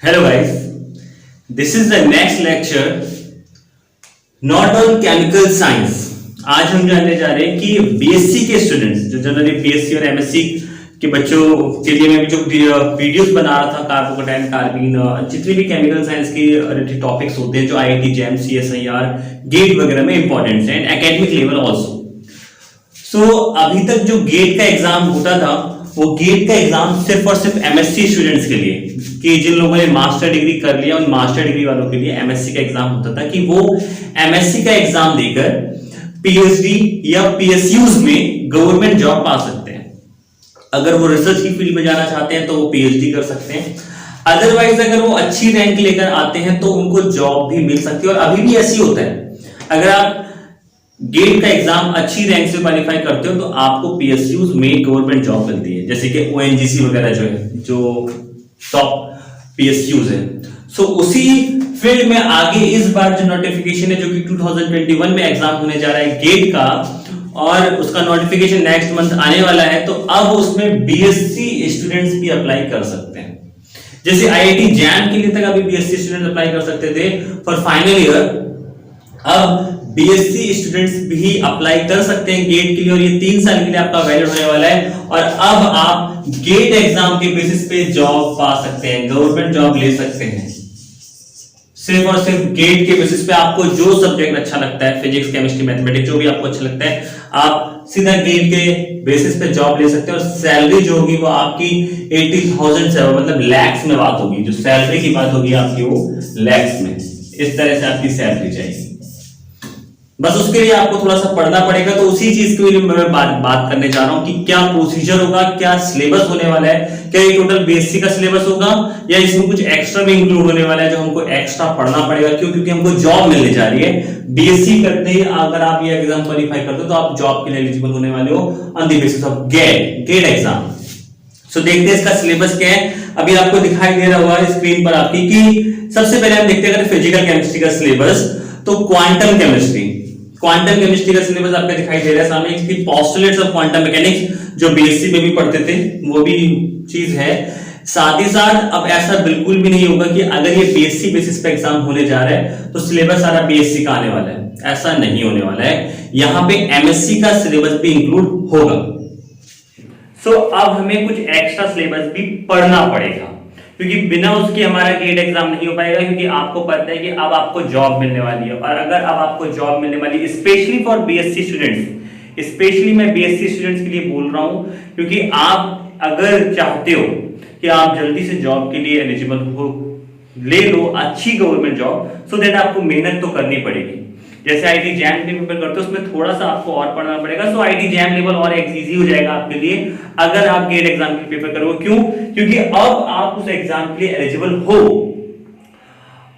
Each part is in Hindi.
Hello guys, this is the next lecture not on chemical science. आज हम जानने जा रहे हैं कि बीएससी के स्टूडेंट्स जो जनरली बीएससी और एमएससी के बच्चों के लिए मैं जो वीडियोस बना रहा था कार्बोकेटाइन कार्बिन जितनी भी केमिकल साइंस की रिलेटेड टॉपिक्स होते हैं जो आईआईटी जैम सीएसआईआर गेट वगैरह में इंपॉर्टेंट है एंड एकेडमिक लेवल आल्सो। सो अभी तक जो गेट का एग्जाम होता था वो गेट का एग्जाम सिर्फ और सिर्फ एमएससी स्टूडेंट्स के लिए कि जिन लोगों ने मास्टर डिग्री कर लिया उन मास्टर डिग्री वालों के लिए एमएससी का एग्जाम होता था कि वो एमएससी का एग्जाम देकर पीएचडी या पीएसयूज में गवर्नमेंट जॉब पा सकते हैं। अगर वो रिसर्च की फील्ड में जाना चाहते हैं तो वो पीएचडी कर सकते हैं, अदरवाइज अगर वो अच्छी रैंक लेकर आते हैं तो उनको जॉब भी मिल सकती है। और अभी भी ऐसी होता है, अगर आप गेट का एग्जाम अच्छी रैंक से क्वालिफाई करते हो तो आपको पीएसयूज में गवर्नमेंट जॉब मिलती है, जैसे कि ओएनजीसी वगैरह जो है जो टॉप पीएसयूज है। सो उसी फील्ड में आगे इस बार जो नोटिफिकेशन है जो कि 2021 में एग्जाम होने जा रहा है गेट का और उसका नोटिफिकेशन नेक्स्ट मंथ आने वाला है, तो अब उसमें बीएससी स्टूडेंट्स भी अप्लाई कर सकते हैं। जैसे आईआईटी जैम के लिए तक अभी बीएससी स्टूडेंट्स अप्लाई कर सकते थे फॉर फाइनल ईयर, अब बीएससी स्टूडेंट्स भी अप्लाई कर सकते हैं गेट के लिए और ये 3 साल के लिए आपका वैलिड होने वाला है। और अब आप गेट एग्जाम के बेसिस पे जॉब पा सकते हैं, गवर्नमेंट जॉब ले सकते हैं। सिर्फ और सिर्फ गेट के बेसिस पे आपको जो सब्जेक्ट अच्छा लगता है, फिजिक्स केमिस्ट्री मैथमेटिक्स जो भी आपको अच्छा लगता है, आप सीधा गेट के बेसिस पे जॉब ले सकते हैं। और सैलरी जो होगी वो आपकी 80,000 से मतलब लैक्स में बात होगी, जो सैलरी की बात होगी आपकी वो लैक्स में, इस तरह से आपकी सैलरी जाएगी। बस उसके लिए आपको थोड़ा सा पढ़ना पड़ेगा। तो उसी चीज के लिए मैं बात करने जा रहा हूं कि क्या प्रोसीजर होगा, क्या सिलेबस होने वाला है, क्या ये टोटल बीएससी का सिलेबस होगा या इसमें कुछ एक्स्ट्रा भी इंक्लूड होने वाला है जो हमको एक्स्ट्रा पढ़ना पड़ेगा। क्यों? क्योंकि हमको जॉब मिलने जा रही है बीएससी करते ही। अगर आप ये एग्जाम क्वालिफाई करते हो तो आप जॉब के लिए एलिजिबल होने वाले हो on the basis of GATE exam. So देखते हैं इसका सिलेबस क्या है। अभी आपको दिखाई दे रहा होगा स्क्रीन पर आपकी कि सबसे पहले हम देखते हैं अगर फिजिकल केमिस्ट्री का सिलेबस तो क्वांटम केमिस्ट्री का सिलेबस आपको दिखाई दे रहा है सामने। इसकी पोस्टुलेट्स ऑफ क्वांटम मैकेनिक्स जो बीएससी में भी पढ़ते थे वो भी चीज है। साथ ही साथ अब ऐसा बिल्कुल भी नहीं होगा कि अगर ये बीएससी बेसिस पे एग्जाम होने जा रहा है तो सिलेबस सारा बीएससी का आने वाला है, ऐसा नहीं होने वाला है। यहां पे एमएससी का सिलेबस भी इंक्लूड होगा। सो अब हमें कुछ एक्स्ट्रा सिलेबस भी पढ़ना पड़ेगा क्योंकि बिना उसके हमारा गेट एग्जाम नहीं हो पाएगा। क्योंकि आपको पता है कि अब आपको जॉब मिलने वाली है और अगर अब आपको जॉब मिलने वाली है specially for BSc students, specially मैं बीएससी स्टूडेंट्स के लिए बोल रहा हूं क्योंकि आप अगर चाहते हो कि आप जल्दी से जॉब के लिए एलिजिबल हो, ले लो अच्छी गवर्नमेंट जॉब, सो दैट आपको मेहनत तो करनी पड़ेगी। जैसे आईआईटी जैम के पेपर करते हो उसमें थोड़ा सा आपको और पढ़ना पड़ेगा। सो आईआईटी जैम लेवल और इजी हो जाएगा आपके लिए अगर आप गेट एग्जाम के पेपर करोगे। क्यों? क्योंकि अब आप उस एग्जाम के लिए एलिजिबल हो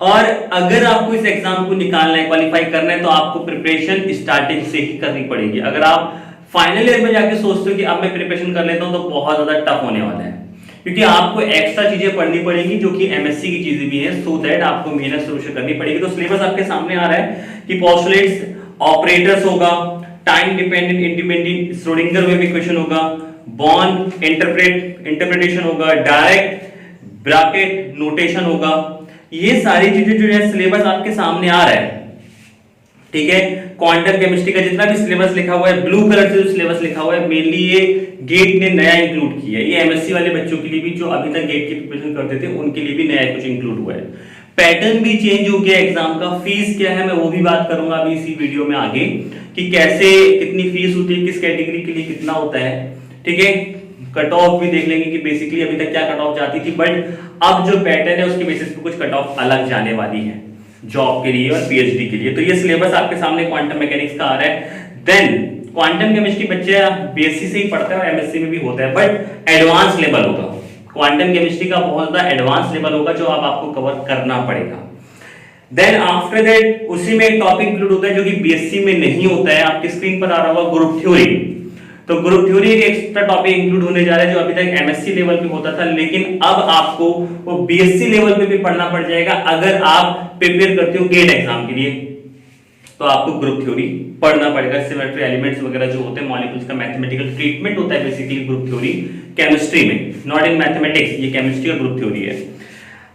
और अगर आपको इस एग्जाम को निकालना है, क्वालिफाई करना है तो आपको प्रिपरेशन स्टार्टिंग से ही करनी पड़ेगी। अगर आप फाइनल ईयर में जाके सोचते हो कि अब मैं प्रिपरेशन कर लेता हूं तो बहुत ज्यादा टफ होने वाला है क्योंकि आपको एक्स्ट्रा चीजें पढ़नी पड़ेगी जो कि एमएससी की चीजें भी है। सो दैट आपको मेहनत शुरू करनी पड़ेगी। तो सिलेबस आपके सामने आ रहा है कि पोस्टुलेट्स ऑपरेटर्स होगा, time dependent independent Schrodinger wave equation होगा, बॉन्ड इंटरप्रिटेशन होगा, डायरेक्ट ब्रैकेट नोटेशन होगा। ये सारी चीजें जो है सिलेबस आपके सामने आ रहा है। ठीक है, क्वांटम केमिस्ट्री का जितना भी सिलेबस लिखा हुआ है ब्लू कलर से जो सिलेबस लिखा हुआ है मेनली ये गेट ने नया इंक्लूड किया है। ये एमएससी वाले बच्चों के लिए भी जो अभी तक गेट की प्रिपरेशन करते थे उनके लिए भी नया कुछ इंक्लूड हुआ है। पैटर्न भी चेंज हो गया एग्जाम का। फीस क्या है मैं वो भी बात करूंगा अभी इसी वीडियो में आगे कि कैसे कितनी फीस होती है, किस कैटेगरी के लिए कितना होता है। ठीक है, कट ऑफ भी देख लेंगे कि बेसिकली अभी तक क्या कट ऑफ जाती थी, बट अब जो पैटर्न है उसके बेसिस पे कुछ कट ऑफ अलग जाने वाली है जॉब के लिए और पीएचडी के लिए। तो ये सिलेबस आपके सामने क्वांटम मैकेनिक्स का आ रहा है। देन क्वांटम केमिस्ट्री बच्चे बीएससी से ही पढ़ते हैं और एमएससी में भी होता है, बट एडवांस लेवल होगा। क्वांटम केमिस्ट्री का बहुत ज्यादा एडवांस लेवल होगा जो अब आपको कवर करना पड़ेगा। देन आफ्टर दैट उसी में एक टॉपिक इंक्लूड होता है जो कि बीएससी में नहीं होता है। आपकी स्क्रीन पर आ रहा होगा ग्रुप थ्योरी। तो ग्रुप थ्योरी एक एक्स्ट्रा टॉपिक इंक्लूड होने जा रहा है जो अभी तक एमएससी लेवल पे होता था, लेकिन अब आपको वो बीएससी लेवल पे भी पढ़ना पड़ जाएगा। अगर आप प्रिपेयर करते हो गेट एग्जाम के लिए तो आपको ग्रुप थ्योरी पढ़ना पड़ेगा। सिमेट्री एलिमेंट्स वगैरह जो होते हैं, मॉलिक्यूल्स का मैथमेटिकल ट्रीटमेंट होता है बेसिकली ग्रुप थ्योरी केमिस्ट्री में, नॉट इन मैथमेटिक्स। ये केमिस्ट्री का ग्रुप थ्योरी है।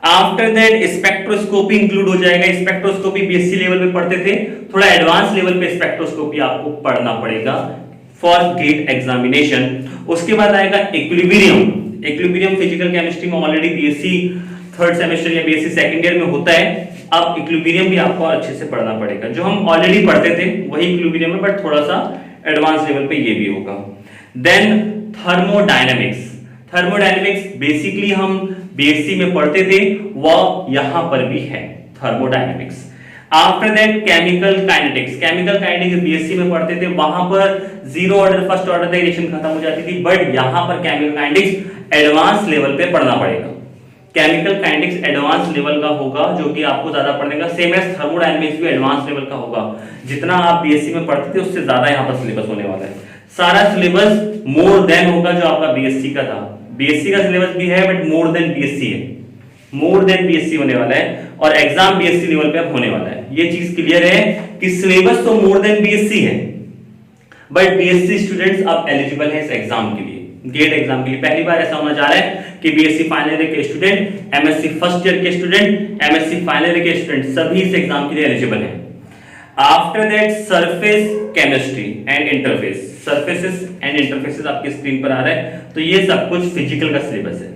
आफ्टर दैट स्पेक्ट्रोस्कोपी इंक्लूड हो जाएगा। स्पेक्ट्रोस्कोपी बीएससी लेवल पे पढ़ते थे, थोड़ा एडवांस लेवल पे स्पेक्ट्रोस्कोपी आपको पढ़ना पड़ेगा फॉर गेट एग्जामिनेशन। उसके बाद आएगा इक्विलिब्रियम। इक्विलिब्रियम फिजिकल केमिस्ट्री में ऑलरेडी बीएससी थर्ड सेमेस्टर या बीएससी सेकंड ईयर में होता है। अब इक्विलिब्रियम भी आपको अच्छे से पढ़ना पड़ेगा। जो हम ऑलरेडी पढ़ते थे वही इक्विलिब्रियम है, बट थोड़ा सा एडवांस लेवल पे ये भी होगा। Then thermodynamics. थर्मोडायनेमिक्स बेसिकली हम बीएससी में पढ़ते थे, वह यहां पर भी है thermodynamics. After that chemical kinetics. Chemical kinetics BSc में पढ़ते थे, वहां पर जीरो ऑर्डर फर्स्ट ऑर्डर तक रिएक्शन खत्म हो जाती थी, बट यहां पर केमिकल काइनेटिक्स एडवांस लेवल पे पढ़ना पड़ेगा। केमिकल काइनेटिक्स एडवांस लेवल का होगा, जो कि आपको ज्यादा पढ़ने का। सेम एज थर्मोडायनेमिक्स भी एडवांस लेवल का होगा। जितना आप बीएससी में पढ़ते थे उससे ज्यादा यहां पर सिलेबस होने वाला है। सारा सिलेबस मोर देन होगा जो आपका बीएससी का था। बीएससी का सिलेबस भी है, बट मोर देन बीएससी है, मोर देन बीएससी होने वाला है, और एग्जाम बीएससी लेवल पे अब होने वाला है। ये चीज क्लियर है कि सिलेबस तो मोर देन बीएससी है, बट बीएससी स्टूडेंट्स अब एलिजिबल है इस एग्जाम के लिए, गेट एग्जाम के लिए। पहली बार ऐसा होना जा रहा है कि बीएससी फाइनल ईयर के स्टूडेंट, एमएससी फर्स्ट ईयर के स्टूडेंट, एमएससी फाइनल ईयर के स्टूडेंट सभी इस एग्जाम के लिए एलिजिबल हैं। After that surface chemistry and interface. Surfaces and interfaces आपकी स्क्रीन पर आ रहा है। तो ये सब कुछ फिजिकल का सिलेबस है।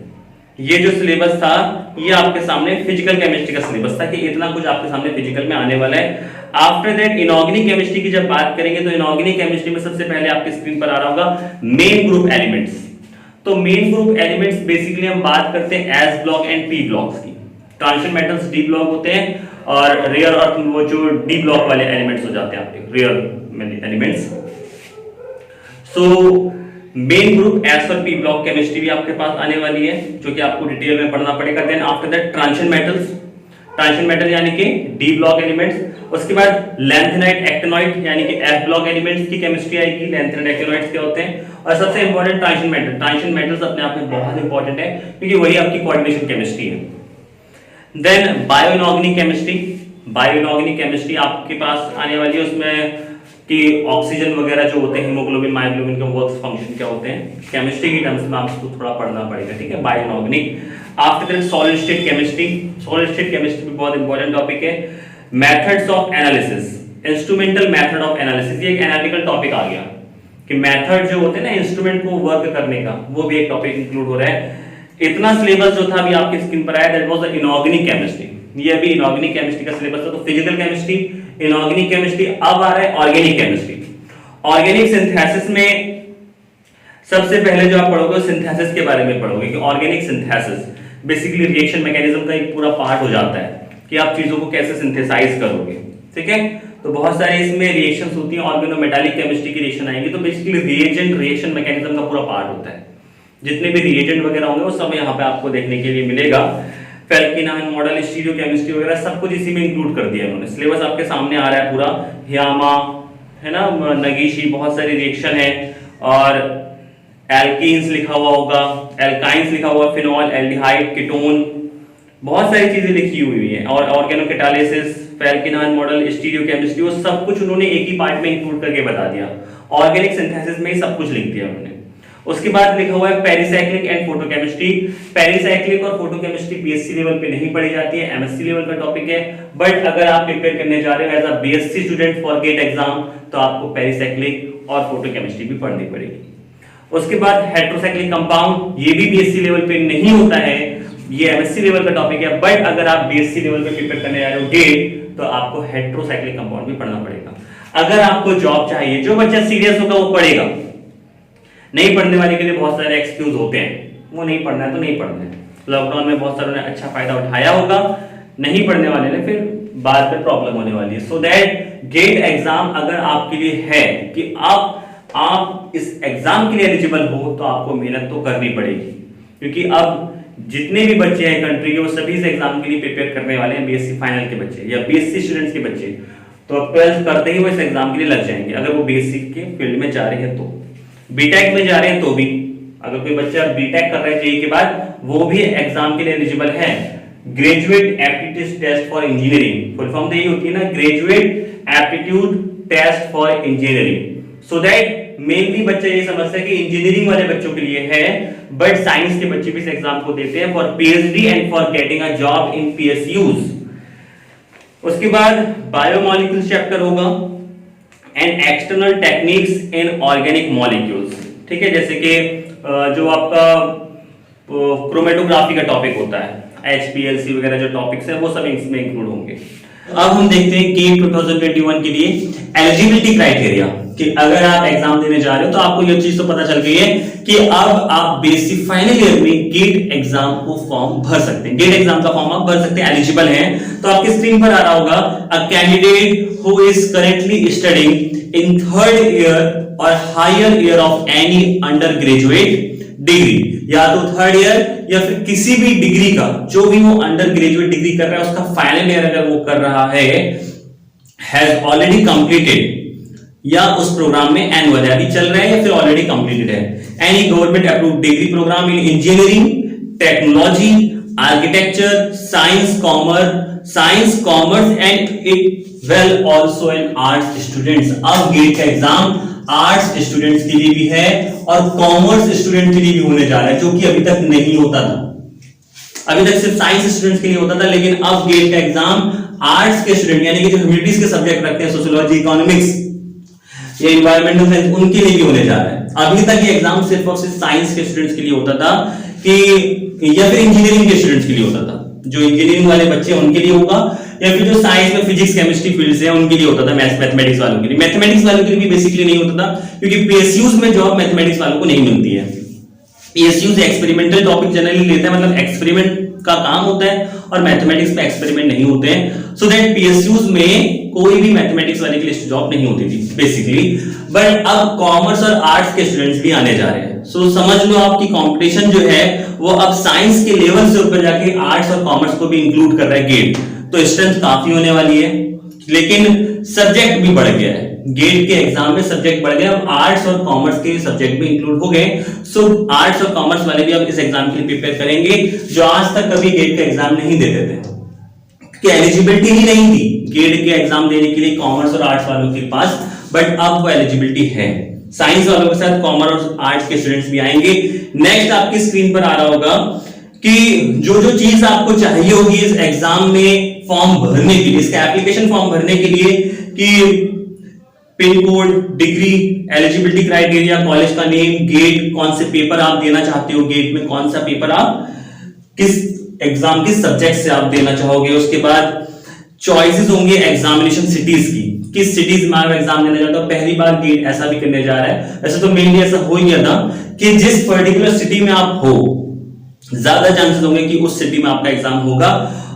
ये जो सिलेबस था ये आपके सामने फिजिकल केमिस्ट्री का सिलेबस था, कि इतना कुछ आपके सामने फिजिकल में आने वाला है। आफ्टर दैट इनऑर्गेनिक केमिस्ट्री की जब बात करेंगे, तो इनऑर्गेनिक केमिस्ट्री में सबसे पहले आपकी स्क्रीन पर आ रहा होगा मेन ग्रुप एलिमेंट्स। तो मेन ग्रुप एलिमेंट्स बेसिकली हम बात करते हैं S block and P blocks की। ट्रांजिशन मेटल्स डी ब्लॉक होते हैं, और रेयर अर्थ वो जो डी ब्लॉक वाले एलिमेंट्स हो जाते हैं आपके rare elements. So main group S और पी ब्लॉक केमिस्ट्री भी आपके पास आने वाली है, जो कि आपको डिटेल में पढ़ना पड़ेगा। Then after that transition metals, transition metal यानी कि डी ब्लॉक एलिमेंट्स। उसके बाद लैंथेनाइट एक्टिनोइड यानी कि एफ ब्लॉक एलिमेंट्स की केमिस्ट्री आएगी। लैंथेनाइट एक्टिनोइड्स क्या होते हैं, और सबसे important transition metal. Transition metals अपने आप में बहुत इंपॉर्टेंट है, क्योंकि वही आपकी कोऑर्डिनेशन केमिस्ट्री है। Then bioinorganic chemistry. Bioinorganic chemistry आपके पास आने वाली है, उसमें कि ऑक्सीजन वगैरह जो होते हैं, हीमोग्लोबिन मायोग्लोबिन के वर्क्स फंक्शन क्या होते हैं, केमिस्ट्री की टर्म्स में आपको थोड़ा पढ़ना पड़ेगा, ठीक है, bioinorganic. After that solid state chemistry. Solid state chemistry भी बहुत इंपॉर्टेंट टॉपिक है। Methods of analysis, instrumental method of analysis, ये एक एनालिटिकल टॉपिक आ गया कि मेथड जो होते हैं ना इंस्ट्रूमेंट को वर्क करने का, वो भी एक टॉपिक इंक्लूड हो रहा है। इतना सिलेबस जो था अभी आपकी स्क्रीन पर आया, that was the inorganic chemistry. ये अभी इनऑर्गेनिक केमिस्ट्री का सिलेबस था। तो फिजिकल केमिस्ट्री, इनऑर्गेनिक केमिस्ट्री, अब आ रहा है ऑर्गेनिक केमिस्ट्री। ऑर्गेनिक सिंथेसिस में सबसे पहले जो आप पढ़ोगे सिंथेसिस के बारे में पढ़ोगे, कि organic synthesis basically reaction mechanism का एक पूरा पार्ट हो जाता है, कि आप चीजों को कैसे सिंथेसाइज करोगे, ठीक है। तो बहुत सारे इसमें रिएक्शंस होती हैं, ऑर्गेनोमेटालिक केमिस्ट्री की रिएक्शन आएंगी, तो बेसिकली रिएजेंट रिएक्शन मैकेनिज्म का पूरा पार्ट होता है। जितने भी रिएजेंट वगैरह होंगे वो सब यहाँ पे आपको देखने के लिए मिलेगा। फेल्किनाइन मॉडल, स्टीरियो केमिस्ट्री वगैरह सब कुछ इसी में इंक्लूड कर दिया उन्होंने। सिलेबस आपके सामने आ रहा है पूरा। हियामा है ना, नगीशी, बहुत सारी रिएक्शन है, और एल्कीन्स लिखा हुआ होगा, एल्काइंस लिखा हुआ, फिनॉल, एल्डिहाइड, कीटोन, बहुत सारी चीजें लिखी हुई है। और ऑर्गेनोकैटालिसिस, फेल्किनाइन मॉडल, स्टीरियो केमिस्ट्री, वो सब कुछ उन्होंने एक ही पार्ट में इंक्लूड करके बता दिया। ऑर्गेनिक सिंथेसिस में ही सब कुछ लिख दिया उन्होंने। उसके बाद लिखा हुआ है पेरिसाइक्लिक एंड फोटोकेमिस्ट्री। पेरिसाइक्लिक और फोटोकेमिस्ट्री बीएससी लेवल पे नहीं पढ़ी जाती है, एमएससी लेवल का टॉपिक है। बट अगर आप प्रिपेयर करने जा रहे हो as a BSc student for GATE exam, तो आपको पेरिसाइक्लिक और फोटोकेमिस्ट्री भी पढ़नी पड़ेगी। उसके बाद हेट्रोसाइक्लिक कंपाउंड, ये भी बीएससी लेवल पे नहीं होता है, ये एमएससी लेवल का टॉपिक है। बट अगर आप बीएससी लेवल पे प्रिपेयर करने जा रहे हो गेट, तो आपको हेट्रोसाइक्लिक कंपाउंड भी पढ़ना पड़ेगा। अगर आपको जॉब चाहिए, जो बच्चा सीरियस होगा वो पढ़ेगा, नहीं पढ़ने वाले के लिए बहुत सारे एक्सक्यूज होते हैं, वो नहीं पढ़ना है तो नहीं पढ़ना है। लॉकडाउन में बहुत सारों ने अच्छा फायदा उठाया होगा, नहीं पढ़ने वाले ने फिर बाद में प्रॉब्लम होने वाली है। सो दैट गेट एग्जाम अगर आपके लिए है कि आप इस एग्जाम के लिए एलिजिबल हो, तो आपको मेहनत तो करनी पड़ेगी, क्योंकि अब जितने भी बच्चे हैं कंट्री के, वो सभी इस एग्जाम के लिए प्रिपेयर करने वाले हैं। बीएससी फाइनल के बच्चे या बीएससी स्टूडेंट्स के बच्चे, तो 12th करते ही वो इस एग्जाम के लिए लग जाएंगे, अगर वो बीएससी के फील्ड में जा रहे हैं तो। बीटेक में जा रहे हैं तो भी, अगर कोई बच्चा बीटेक कर रहा है जेईई के बाद, वो भी एग्जाम के लिए एलिजिबल है। Graduate aptitude test for engineering, full form तो यही होती है ना, graduate aptitude test for engineering. So that mainly बच्चा ये समझता है कि इंजीनियरिंग वाले बच्चों के लिए है, बट साइंस के बच्चे भी इस एग्जाम को देते हैं for PhD and for getting a job in PSUs. उसके बाद बायोमोलिक्यूल्स चैप्टर होगा and external techniques in organic molecules. ठीक है, जैसे कि जो आपका क्रोमेटोग्राफी का टॉपिक होता है, HPLC वगैरह जो टॉपिक्स है वो सब इसमें इंक्लूड होंगे। अब हम देखते हैं गेट 2021 के लिए एलिजिबिलिटी क्राइटेरिया, कि अगर आप एग्जाम देने जा रहे हो तो आपको ये चीज तो पता चल गई है कि अब आप बेसिक फाइनल ईयर में गेट एग्जाम को फॉर्म भर सकते हैं, गेट एग्जाम का फॉर्म आप भर सकते हैं, एलिजिबल हैं। तो आपकी स्क्रीन पर आ रहा होगा a candidate who is currently studying in third year और higher year of any undergraduate degree, या तो थर्ड ईयर या फिर किसी भी डिग्री का, जो भी वो अंडर ग्रेजुएट डिग्री कर रहा है उसका फाइनल ईयर अगर वो कर रहा है, हैज ऑलरेडी कंप्लीटेड, या उस प्रोग्राम में एनुअल अभी चल रहा है या फिर ऑलरेडी कंप्लीटेड है, any government approved degree program in engineering, technology, architecture, science commerce and it well also in arts students. अब गेट का एग्जाम आर्ट्स स्टूडेंट्स के लिए भी है और कॉमर्स स्टूडेंट के लिए भी होने जा रहा है, जो कि अभी तक नहीं होता था। अभी तक सिर्फ साइंस स्टूडेंट्स के लिए होता था, लेकिन अब गेट का एग्जाम आर्ट्स के स्टूडेंट यानी कि जो ह्यूमैनिटीज के सब्जेक्ट रखते हैं, सोशियोलॉजी, इकोनॉमिक्स या एनवायरमेंटल साइंस, उनके लिए भी होने जा रहा है। अभी तक ये एग्जाम सिर्फ और सिर्फ साइंस के स्टूडेंट्स के लिए होता था कि या फिर इंजीनियरिंग के स्टूडेंट्स के लिए होता था, जो इंजीनियरिंग वाले बच्चे उनके लिए होगा, या फिर जो साइंस में फिजिक्स केमिस्ट्री फील्ड से है उनके लिए होता था, मैथमेटिक्स वालों के लिए। मैथमेटिक्स वालों के लिए भी बेसिकली नहीं होता था, क्योंकि पीएसयूज में जॉब मैथमेटिक्स वालों को नहीं मिलती है। पीएसयूज एक्सपेरिमेंटल टॉपिक जनरली लेता है, मतलब एक्सपेरिमेंट का काम होता है, और मैथमेटिक्स पे एक्सपेरिमेंट नहीं होते हैं, सो दैट पीएसयूज में कोई भी मैथमेटिक्स वाले के लिए जॉब नहीं होती थी बेसिकली। बट अब कॉमर्स और आर्ट्स के स्टूडेंट्स भी आने जा रहे हैं, सो समझ लो आपकी कंपटीशन जो है वो अब साइंस के लेवल से ऊपर जाके आर्ट्स और कॉमर्स को भी इंक्लूड कर रहा है गेट। तो स्ट्रेंथ काफी होने वाली है, लेकिन सब्जेक्ट भी बढ़ गया है। गेट के एग्जाम में सब्जेक्ट बढ़ गया, अब आर्ट्स और कॉमर्स के सब्जेक्ट भी इंक्लूड हो गए। सो आर्ट्स और कॉमर्स वाले भी अब इस एग्जाम के लिए प्रिपेयर करेंगे, जो आज तक कभी गेट का एग्जाम नहीं देते थे, कि एलिजिबिलिटी ही नहीं थी गेट के एग्जाम देने के लिए कॉमर्स और आर्ट्स वालों के पास, बट अब वो एलिजिबिलिटी है। साइंस वालों के साथ कॉमर्स और आर्ट्स के स्टूडेंट्स भी आएंगे। नेक्स्ट आपकी स्क्रीन पर आ रहा होगा कि जो जो चीज आपको चाहिए होगी इस एग्जाम में फॉर्म भरने के लिए, इसका एप्लीकेशन फॉर्म भरने के लिए, कि pin code, degree, eligibility criteria, college का नेम, गेट, कौन से पेपर आप देना चाहते हो, गेट में कौन सा पेपर आप किस एग्जाम किस सब्जेक्ट से आप देना चाहोगे। उसके बाद चॉइसेस होंगे एग्जामिनेशन सिटीज की, किस सिटीज में आप एग्जाम देना चाहते हो। पहली बार गेट ऐसा भी करने जा रहा है, वैसे तो मेनली ऐसा हो ही गया था कि जिस पर्टिकुलर सिटी में आप हो, ज्यादा चांसेस होंगे कि उस सिटी में आपका एग्जाम होगा।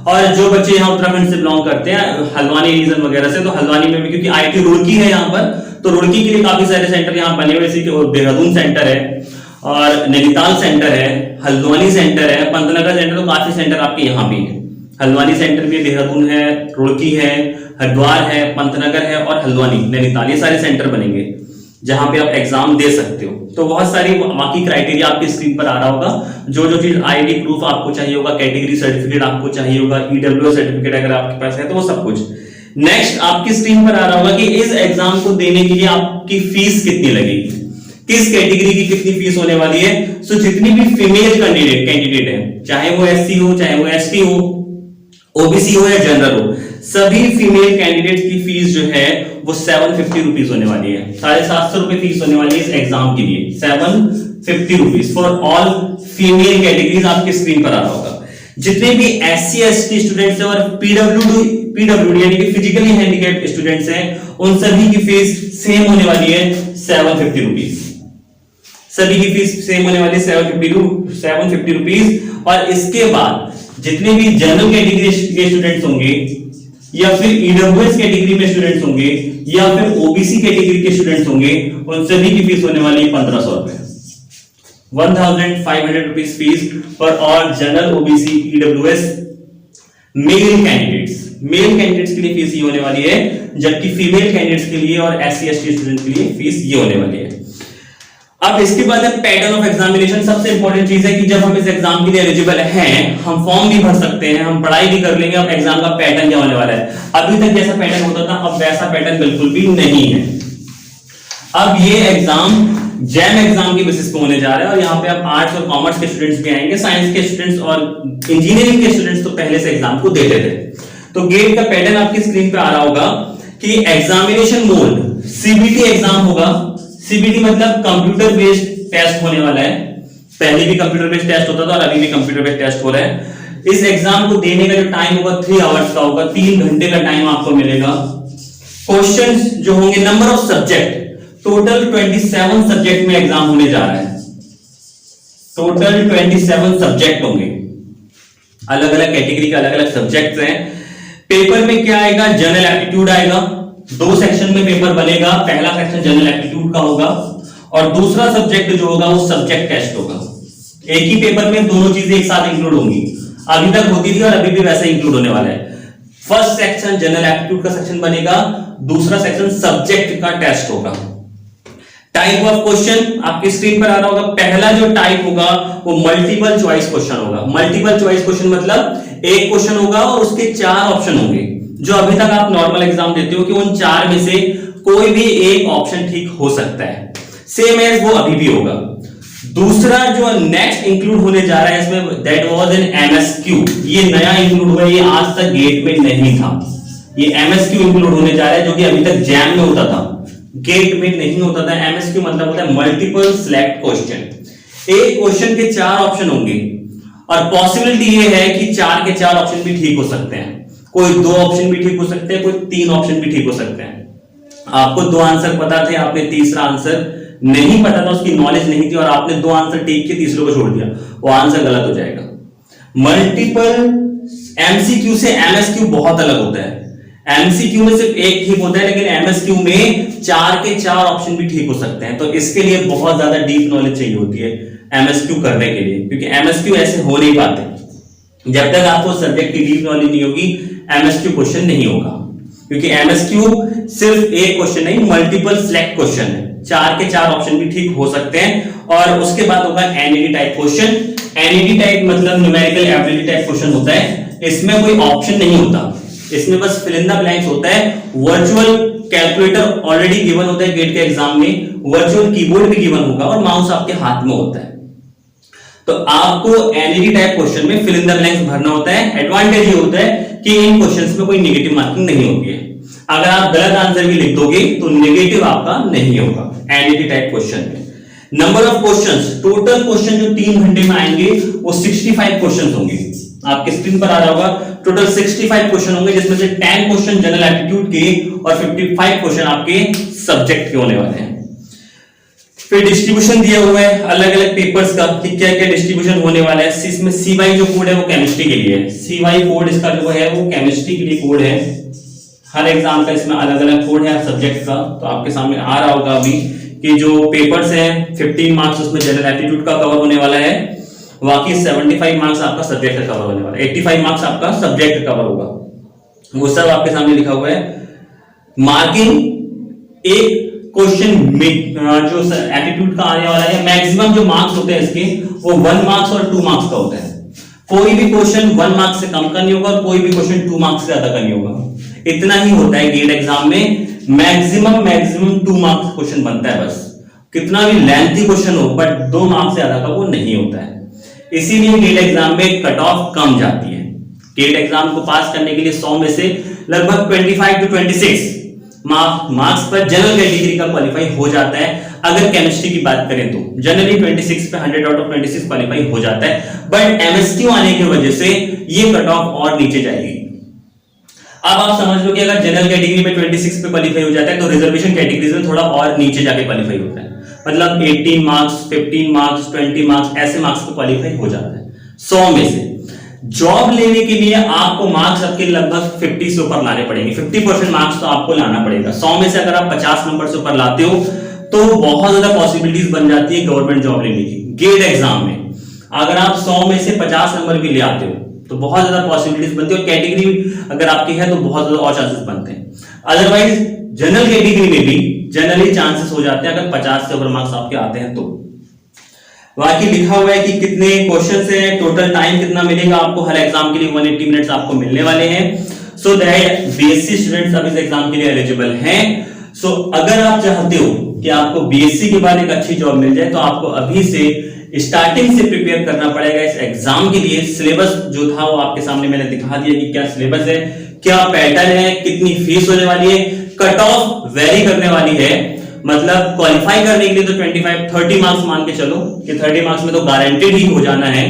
और जो बच्चे यहाँ उत्तराखंड से बिलोंग करते हैं, हल्द्वानी रीजन वगैरह से, तो हल्द्वानी में भी क्योंकि आईटी रुड़की है यहाँ पर, तो रुड़की के लिए काफी सारे सेंटर यहाँ बने हुए, जैसे कि देहरादून सेंटर है और नैनीताल सेंटर है, हल्द्वानी सेंटर है, पंतनगर सेंटर, तो काफी सेंटर आपके यहाँ भी है। हल्द्वानी सेंटर भी, देहरादून है, रुड़की है, हरिद्वार है, पंतनगर है और हल्द्वानी, नैनीताल, ये सारे सेंटर बनेंगे जहां पे आप एग्जाम दे सकते हो। तो बहुत सारी बाकी क्राइटेरिया आपकी स्क्रीन पर आ रहा होगा, जो जो चीज आईडी प्रूफ आपको चाहिए होगा, कैटेगरी सर्टिफिकेट आपको चाहिए होगा, ईडब्ल्यूएस सर्टिफिकेट अगर आपके पास है तो वो सब कुछ। नेक्स्ट आपकी स्क्रीन पर आ रहा होगा कि इस एग्जाम को देने के लिए आपकी फीस कितनी लगेगी, किस कैटेगरी की कितनी फीस होने वाली है। सो जितनी भी फीमेल कैंडिडेट है, चाहे वो एससी हो, चाहे वो एसटी हो, ओबीसी हो या जनरल हो, सभी फीमेल कैंडिडेट की फीस जो है वो 750 रुपीज होने वाली है, 750 रुपए फीस होने वाली है इस एग्जाम के लिए, 750 rupees for all female categories आपकी स्क्रीन पर आ रहा होगा। जितने भी एससी एसटी स्टूडेंट्स हैं और पीडब्ल्यूडी यानी कि फिजिकली हैंडीकैप्ड स्टूडेंट्स हैं, उन सभी की फीस सेम होने वाली है 750 रुपीज। सभी की फीस सेम होने वाली है 750 रुपीज। और इसके बाद जितने भी जनरल कैटेगरी के स्टूडेंट्स होंगे, या फिर ईडब्ल्यूएस कैटेगरी में स्टूडेंट्स होंगे, या फिर ओबीसी कैटेगरी के स्टूडेंट्स होंगे, उन सभी की फीस होने वाली है 1500 रुपए, 1500 rupees fees for all general, OBC, EWS male candidates. Male candidates के लिए फीस ये होने वाली है, जबकि फीमेल कैंडिडेट्स के लिए और एससी एसटी स्टूडेंट के लिए फीस ये होने वाली है। अब इसके बाद पैटर्न ऑफ एग्जामिनेशन, सबसे इंपॉर्टेंट चीज है कि जब हम इस एग्जाम के लिए एलिजिबल हैं, हम फॉर्म भी भर सकते हैं, हम पढ़ाई भी कर लेंगे। अब एग्जाम का पैटर्न क्या होने वाला है, अभी तक जैसा पैटर्न होता था अब वैसा पैटर्न बिल्कुल भी नहीं है। अब ये एग्जाम जैम एग्जाम की बेसिस पे होने जा रहा है और यहाँ पे अब आर्ट्स और कॉमर्स के स्टूडेंट्स भी आएंगे, साइंस के स्टूडेंट्स और इंजीनियरिंग के स्टूडेंट्स तो पहले से एग्जाम को देते थे। तो गेट का पैटर्न आपकी स्क्रीन पे आ रहा होगा कि एग्जामिनेशन मोड सीबीटी एग्जाम होगा। सीबीटी मतलब कंप्यूटर बेस्ड टेस्ट होने वाला है। पहले भी कंप्यूटर बेस्ड टेस्ट होता था और अभी भी कंप्यूटर बेस्ड टेस्ट हो रहा है। इस एग्जाम को देने का जो टाइम होगा 3 आवर्स का होगा, 3 घंटे का टाइम आपको मिलेगा। क्वेश्चंस जो होंगे, number of subject, total 27 subject में एग्जाम होने जा रहा है। टोटल 27 सब्जेक्ट होंगे, अलग अलग कैटेगरी के अलग अलग सब्जेक्ट्स हैं। पेपर में क्या आएगा, जनरल एप्टीट्यूड आएगा। 2 सेक्शन में पेपर बनेगा। पहला सेक्शन जनरल एप्टीट्यूड का होगा और दूसरा सब्जेक्ट जो होगा वो सब्जेक्ट टेस्ट होगा। एक ही पेपर में दोनों चीजें एक साथ इंक्लूड होंगी, अभी तक होती थी और अभी भी वैसे इंक्लूड होने वाला है। फर्स्ट सेक्शन जनरल एप्टीट्यूड का सेक्शन बनेगा, दूसरा सेक्शन सब्जेक्ट का टेस्ट होगा। टाइप ऑफ क्वेश्चन आपकी स्क्रीन पर आ रहा होगा। पहला जो टाइप होगा वो मल्टीपल चॉइस क्वेश्चन होगा। मल्टीपल चॉइस क्वेश्चन मतलब एक क्वेश्चन होगा और उसके 4 ऑप्शन होंगे। जो अभी तक आप नॉर्मल एग्जाम देते हो कि उन 4 में से कोई भी एक ऑप्शन ठीक हो सकता है, सेम एज वो अभी भी होगा। दूसरा जो नेक्स्ट इंक्लूड होने जा रहा है इसमें, दैट वाज एन एमएसक्यू। ये नया इंक्लूड हुआ है, ये आज तक गेट में नहीं था। ये एमएसक्यू इंक्लूड होने जा रहा है, जो कि अभी तक जैम में होता था, गेट में नहीं होता था। एमएसक्यू मतलब होता है मल्टीपल सिलेक्ट क्वेश्चन। एक क्वेश्चन के 4 ऑप्शन होंगे और पॉसिबिलिटी ये है कि 4 के 4 ऑप्शन भी ठीक हो सकते हैं। कोई 2 ऑप्शन भी ठीक हो सकते हैं, कोई 3 ऑप्शन भी ठीक हो सकते हैं। आपको 2 आंसर पता थे, आपने तीसरा आंसर नहीं पता था, उसकी नॉलेज नहीं थी और आपने 2 आंसर ठीक किए, तीसरे को छोड़ दिया, वो आंसर गलत हो जाएगा। मल्टीपल एमसीक्यू से एमएसक्यू बहुत अलग होता है। एमसीक्यू में सिर्फ एक ठीक होता है, लेकिन एमएसक्यू में 4 के 4 ऑप्शन भी ठीक हो सकते हैं। तो इसके लिए बहुत ज्यादा डीप नॉलेज चाहिए होती है एमएसक्यू करने के लिए, क्योंकि एमएसक्यू ऐसे हो नहीं पाते। जब तक आपको सब्जेक्ट की डीप नॉलेज नहीं होगी, एमएसक्यू क्वेश्चन नहीं होगा, क्योंकि एमएसक्यू सिर्फ एक क्वेश्चन नहीं, मल्टीपल सिलेक्ट क्वेश्चन है। 4 के 4 ऑप्शन भी ठीक हो सकते हैं। और उसके बाद होगा NED type question. NED type मतलब न्यूमेरिकल एबिलिटी टाइप क्वेश्चन होता है। इसमें कोई ऑप्शन नहीं होता, इसमें बस फिल इन द ब्लैंक्स होता है। वर्चुअल कैलकुलेटर ऑलरेडी गिवन होता है गेट के एग्जाम में, वर्चुअल कीबोर्ड भी गिवन होगा और माउस आपके हाथ में होता है। तो आपको एनईडी टाइप क्वेश्चन में फिल इन द ब्लैंक्स भरना होता है। एडवांटेज ये होता है कि इन क्वेश्चंस में कोई नेगेटिव मार्किंग नहीं होती है। अगर आप गलत आंसर भी लिख दोगे तो नेगेटिव आपका नहीं होगा एनईडी टाइप क्वेश्चन में। Number of questions, total question जो 3 घंटे में आएंगे वो 65 क्वेश्चंस होंगे। आपके स्क्रीन पर आ रहा होगा, टोटल 65 क्वेश्चन होंगे, जिसमें से 10 क्वेश्चन जनरल एप्टीट्यूड के और 55 क्वेश्चन आपके सब्जेक्ट के होने वाले हैं। फिर डिस्ट्रीब्यूशन दिया हुआ है अलग अलग पेपर्स का कि क्या क्या डिस्ट्रीब्यूशन होने वाला है। इसमें CY जो कोड है वो केमिस्ट्री के लिए है। CY कोड इसका जो है वो केमिस्ट्री के लिए कोड है। हर एग्जाम का इसमें अलग अलग कोड है सब्जेक्ट का। तो आपके सामने आ रहा होगा अभी कि जो पेपर्स हैं 15 मार्क्स उसमें जनरल एप्टीट्यूड का कवर होने वाला है, बाकी 75 मार्क्स आपका सब्जेक्ट का कवर होने वाला है। 85 मार्क्स आपका सब्जेक्ट कवर होगा, वो सब आपके सामने लिखा हुआ है। मार्किंग एक क्वेश्चन जो एप्टीट्यूड का आने वाला है, मैक्सिमम जो मार्क्स होते हैं इसके वो 1 मार्क्स और 2 मार्क्स का होता है। कोई भी क्वेश्चन 1 मार्क्स से कम का नहीं होगा और कोई भी क्वेश्चन 2 मार्क्स से ज्यादा का नहीं होगा। इतना ही होता है गेट एग्जाम में, मैक्सिमम 2 मार्क्स क्वेश्चन बनता है बस। कितना भी लेंथी क्वेश्चन हो बट 2 मार्क्स से ज्यादा का वो नहीं होता है। इसीलिए गेट एग्जाम में कट ऑफ कम जाती है। गेट एग्जाम को पास करने के लिए 100 में से लगभग 25 to 26 मार्क्स पर जनरल कैटेगरी का क्वालिफाई हो जाता है। अगर केमिस्ट्री की बात करें तो जनरली 26 पे 100 आउट ऑफ 26 क्वालिफाई हो जाता है, बट एमएसक्यू आने की वजह से ये कट ऑफ और नीचे जाएगी। अब आप समझ लो कि अगर जनरल कैटेगरी में 26 पे क्वालिफाई हो जाता है तो रिजर्वेशन कैटेगरीज में थोड़ा और नीचे जाके क्वालिफाई होता है, मतलब 18 मार्क्स, 15 मार्क्स, 20 मार्क्स ऐसे मार्क्स पे क्वालिफाई हो जाता है 100 में से। जॉब लेने के लिए आपको मार्क्स आपके लगभग 50 से ऊपर लाने पड़ेंगे। 50% मार्क्स तो आपको लाना पड़ेगा। 100 में से अगर आप 50 नंबर से ऊपर लाते हो तो बहुत ज्यादा पॉसिबिलिटीज बन जाती है गवर्नमेंट जॉब लेने की। गेट एग्जाम में अगर आप 100 में से 50 नंबर भी ले आते हो तो बहुत ज्यादा पॉसिबिलिटीज बनती है, और कैटेगरी अगर आपकी है तो बहुत ज्यादा और चांसेस बनते हैं। अदरवाइज जनरल कैटेगरी में भी जनरली चांसेस हो जाते हैं अगर 50 से ऊपर मार्क्स आपके आते हैं तो। बाकी लिखा हुआ है कि कितने क्वेश्चन हैं, टोटल टाइम कितना मिलेगा आपको हर एग्जाम के लिए। 180 मिनट्स आपको मिलने वाले हैं। सो दैट बीएससी स्टूडेंट्स अब इस एग्जाम के लिए एलिजिबल हैं। सो अगर आप चाहते हो कि आपको बीएससी के बाद एक अच्छी जॉब मिल जाए, तो आपको अभी से स्टार्टिंग से प्रिपेयर करना पड़ेगा इस एग्जाम के लिए। सिलेबस जो था वो आपके सामने मैंने दिखा दिया कि क्या सिलेबस है, क्या पैटर्न है, कितनी फीस होने वाली है, कट ऑफ वेरी करने वाली है। मतलब क्वालिफाई करने के लिए तो 25-30 मार्क्स मान के चलो कि 30 मार्क्स में तो गारंटेड ही हो जाना है,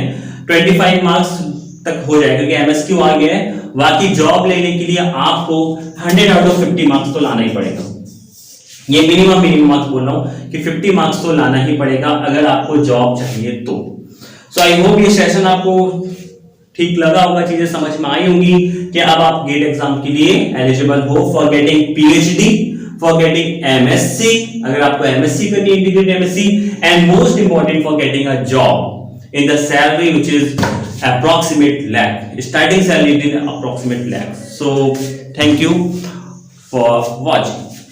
25 मार्क्स तक हो जाएगा क्योंकि एमएसक्यू आ गया है। बाकी जॉब लेने के लिए आपको 100 आउट ऑफ 50 मार्क्स तो लाना ही पड़ेगा। ये मिनिमम मार्क्स बोल रहा हूं कि 50 मार्क्स तो लाना ही पड़ेगा अगर आपको जॉब चाहिए तो। सो आई होप ये सेशन आपको ठीक लगा होगा, चीजें समझ में आई होंगी कि अब आप गेट एग्जाम के लिए एलिजिबल हो for getting PhD, for getting MSc, अगर आपको एमएससी करनी है, integrated MSc, and most important for getting a job in the salary which is approximate lakh, starting salary in approximate lakh. So thank you for watching.